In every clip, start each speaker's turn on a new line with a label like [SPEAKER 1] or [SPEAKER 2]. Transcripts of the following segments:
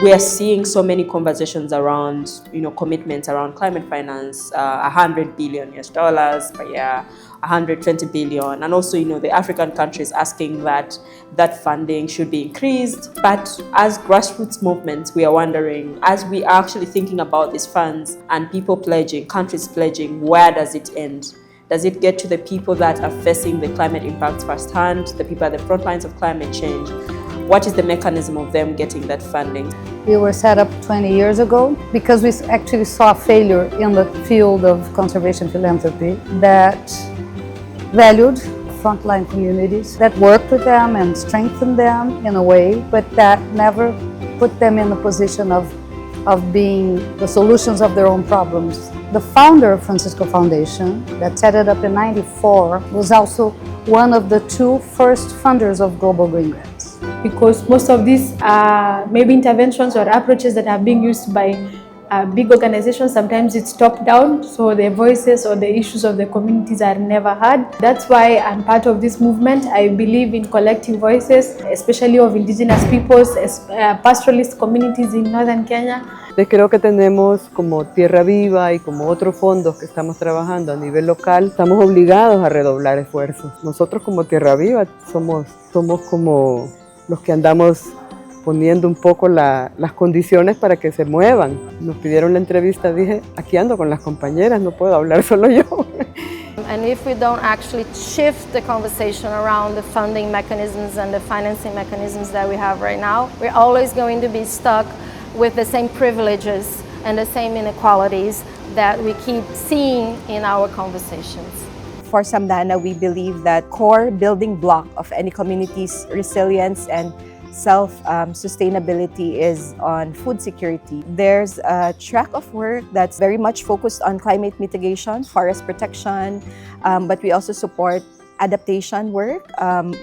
[SPEAKER 1] we are seeing so many conversations around, commitments around climate finance, $100 billion per year, 120 billion, and also, the African countries asking that funding should be increased. But as grassroots movements, we are wondering, as we are actually thinking about these funds and people pledging, countries pledging, where does it end? Does it get to the people that are facing the climate impacts firsthand, the people at the front lines of climate change? What is the mechanism of them getting that funding?
[SPEAKER 2] We were set up 20 years ago because we actually saw failure in the field of conservation philanthropy that valued frontline communities, that worked with them and strengthened them in a way, but that never put them in the position of being the solutions of their own problems. The founder of Francisco Foundation, that set it up in '94, was also one of the two first funders of Global Greengrants.
[SPEAKER 3] Because most of these maybe interventions or approaches that are being used by big organizations, sometimes it's top-down, so the voices or the issues of the communities are never heard. That's why I'm part of this movement. I believe in collecting voices, especially of indigenous peoples, pastoralist communities in northern Kenya.
[SPEAKER 4] Creo que tenemos como Tierra Viva y como otros fondos que estamos trabajando a nivel local, estamos obligados a redoblar esfuerzos. Nosotros como Tierra Viva somos como los que andamos poniendo un poco las condiciones para que se muevan. Nos pidieron la entrevista, dije, aquí ando con las compañeras, no puedo hablar solo yo.
[SPEAKER 5] And if we don't actually shift the conversation around the funding mechanisms and the financing mechanisms that we have right now, we're always going to be stuck with the same privileges and the same inequalities that we keep seeing in our conversations.
[SPEAKER 6] For Samdana, we believe that core building block of any community's resilience and self-sustainability is on food security. There's a track of work that's very much focused on climate mitigation, forest protection, but we also support adaptation work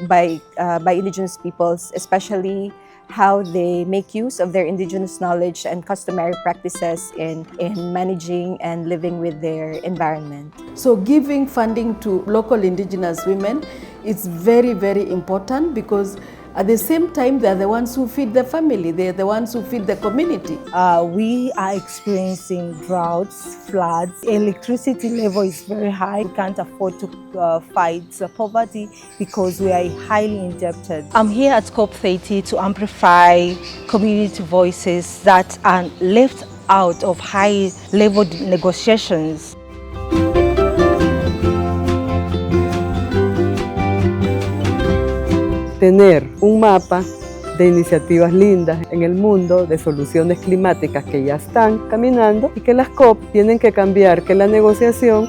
[SPEAKER 6] by indigenous peoples, especially how they make use of their indigenous knowledge and customary practices in managing and living with their environment.
[SPEAKER 7] So giving funding to local indigenous women is very, very important because at the same time, they're the ones who feed the family, they're the ones who feed the community.
[SPEAKER 8] We are experiencing droughts, floods, electricity level is very high. We can't afford to fight poverty because we are highly indebted. I'm here at COP30 to amplify community voices that are left out of high-level negotiations.
[SPEAKER 4] Tener un mapa de iniciativas lindas en el mundo, de soluciones climáticas que ya están caminando y que las COP tienen que cambiar, que la negociación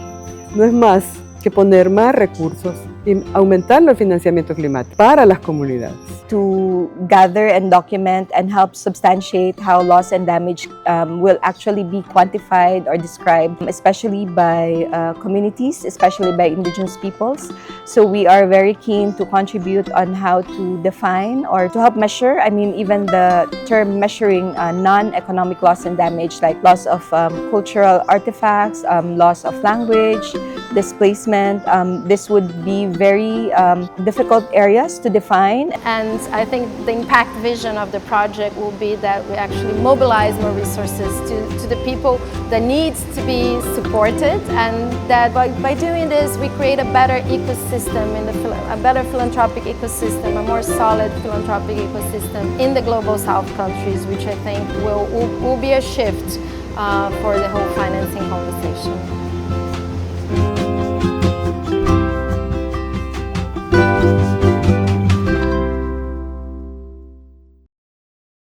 [SPEAKER 4] no es más que poner más recursos y aumentar el financiamiento climático para las comunidades.
[SPEAKER 6] To gather and document and help substantiate how loss and damage will actually be quantified or described, especially by communities, especially by indigenous peoples. So we are very keen to contribute on how to define or to help measure, even the term measuring non-economic loss and damage, like loss of cultural artifacts, loss of language, displacement. This would be very difficult areas to define.
[SPEAKER 5] And I think the impact vision of the project will be that we actually mobilize more resources to the people that needs to be supported, and that by doing this we create a better ecosystem, a better philanthropic ecosystem, a more solid philanthropic ecosystem in the global south countries, which I think will be a shift for the whole financing conversation.